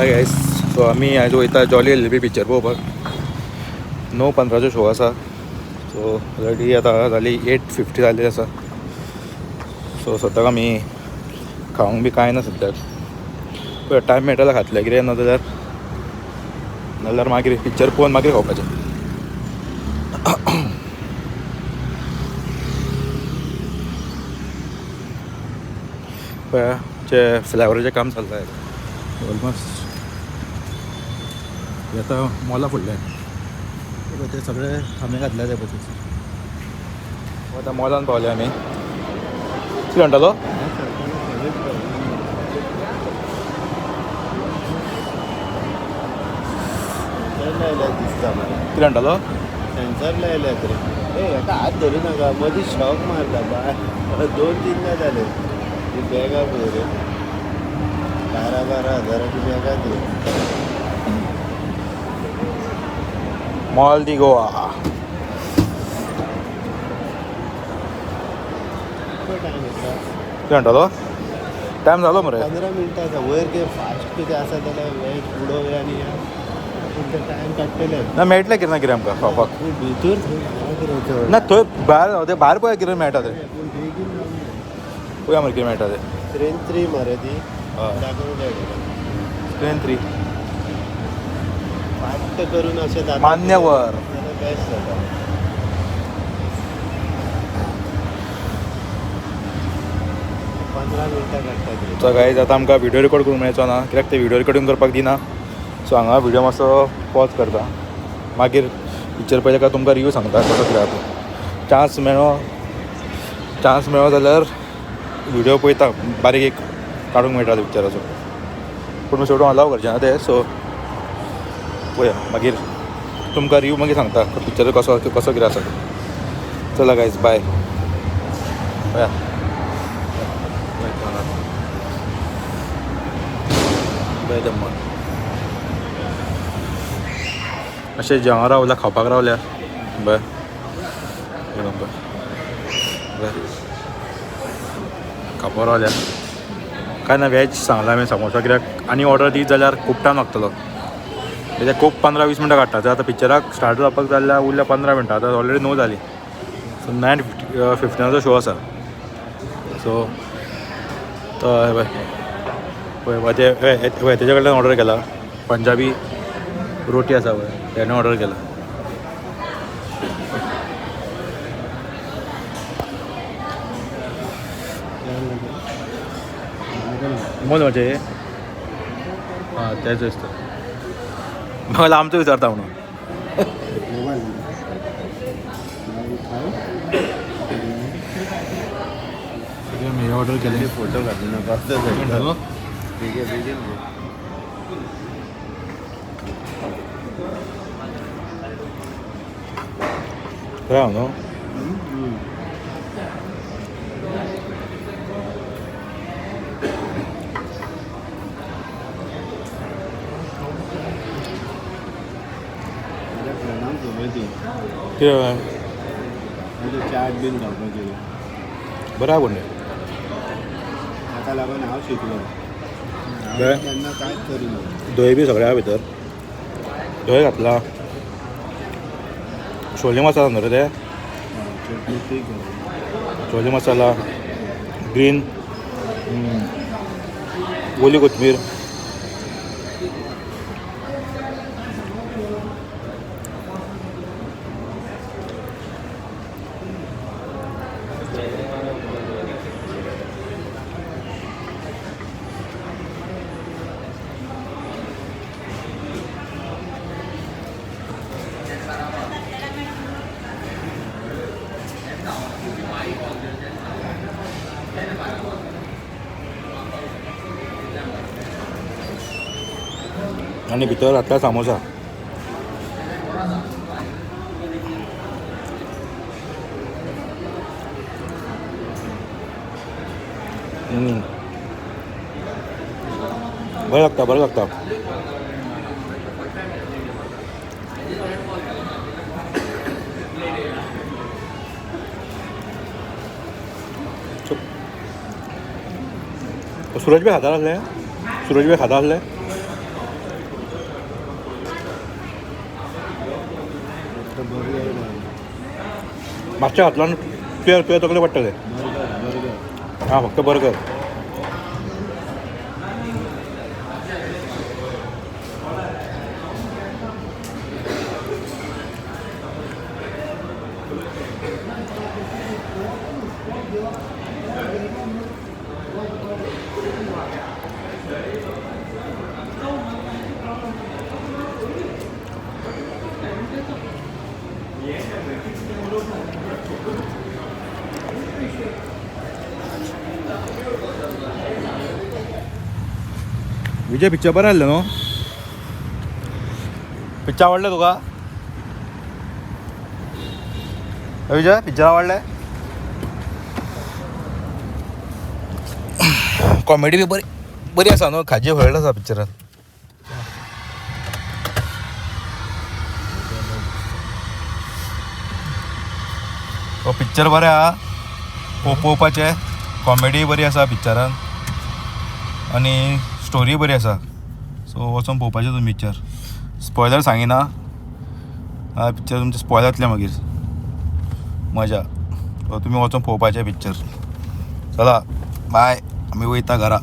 हाय guys. So आम्ही आज वयता जॉली एल बी पिक्चर पळोवपाक. 9:15 शो आसा. सो ऑलरेडी आतां जाली 8:50 जाल्ली आसा. सो सद्याक आमी खावंक बी कांय ना सद्याक. पळय टायम मेळटा जाल्यार खातले, कितें नाजाल्यार मागीर पिक्चर पळोवन मागीर खावपाचें. पळय जे फ्लायओवराचें काम चल्लां ऑलमोस्ट. आतां मॉला फुडलें ते सगळे खांबे घातले ते पळय. आतां मॉलान पावले आमी. कितें म्हणटालो? कितें म्हणटालो? सेन्सर लायल्या तरी हेका हात धरू नाका. मदीं शॉक मारता बाय. 2-3 जाले. ती बॅगा पळय रे. 12-12 हजाराची बॅगा ती. मॉल दी गोवा. कितें म्हणटालो? टायम जालो मरे. 15 मिनटाचा वयर कितें फास्ट कितें आसा जाल्यार वेळ उडोवया आनी या. पूण ते टायम काडटले ना मेळटलें कितें ना कितें आमकां खावपाक. पूण भितर ना थंय भायर भायर पळय कितें मेळटा तें. पूण बेगीन पळोवया मरे कितें मेळटा तें. ट्रेन 3 मरे ती. हय दाखोवंक जाय ट्रेन 3 फास्ट करून अशें जाता मान्यवर. जाल्यार बेस्ट जाता. 15 मिनटां काडटा ती. सो गायज आतां आमकां व्हिडिओ रेकॉर्ड करूंक मेळचो ना, कित्याक ते व्हिडिओ रेकॉर्डिंग करपाक दिना. सो हांगा व्हिडिओ मातसो पॉज करता. मागीर पिक्चर पळयले काय तुमकां रिव्यू सांगता कसो कितें आसा. चान्स मेळ्ळो जाल्यार व्हिडिओ पळयता. बारीक एक काडूंक मेळटा पिक्चराचो. पूण शेवटून अलाव करचें ना ते. सो पळया मागीर तुमकां रिव्यू मागीर सांगता पिक्चर कसो कितें आसा. चला गायज बाय. पळया बाय दम्मा. अशें जेवण रावल्या खावपाक रावल्या. बरें खावपाक रावल्या काय ना. वॅज सांगलां हांवें समोसा, कित्याक आनी ऑर्डर दीत जाल्यार खूब टायम लागतलो. तेच्या खूब 15-20 मिनटां काडटा. आतां पिक्चराक स्टार्ट जावपाक जाल्यार उरल्या 15 मिनटां. आतां ऑलरेडी 9 जालीं. सो 9:15 शो आसा. सो तो पळय तेजे कडल्यान ऑर्डर केला. पंजाबी रोटी आसा पळय तेणें ऑर्डर केला. मोल म्हणजे हां तेच दिसता. म्हाका आमचो विचारता म्हणून. मी ऑर्डर केले. फोटो घालून नाका. बेगीन राव न्हू. कितें चाट बीन घालपाची. बरें आहा पूण ताका लागून हांव शिकलो. बरें. तेन्ना कांयच करिना. धंय बी सगळ्या भितर धंय घातला. छोले मसाला न्हू रे ते. चटणी ती घाल. छोले मसाला ग्रीन ओली कोथमीर. आनी भितर घातला सामोसा. बरें लागता. सूरज भाई खाता आसले. आता बर्गर मागच्या हातला तुझ्या तकले पडटले. बर्गर हां फक्त बर्गर. विजय पिक्चर बरं आलं न्हू. पिक्चर आवडलं तुका विजय? पिक्चर आवडलं. कॉमेडी बी बरी बरी आसा न्हू. खाजी व्हडलो आसा पिक्चरान. तो पिक्चर बरें आहा पळोवपाचें. कॉमेडी बरी आसा पिक्चरान आनी स्टोरी बरी आसा. सो वचून पळोवपाचें तुमी पिक्चर. स्पॉयलर सांगिना. पिक्चर तुमचें स्पॉयल जातलें मागीर. मजा. सो तुमी वचून पळोवपाचें पिक्चर. चला बाय. आमी वयता घरा.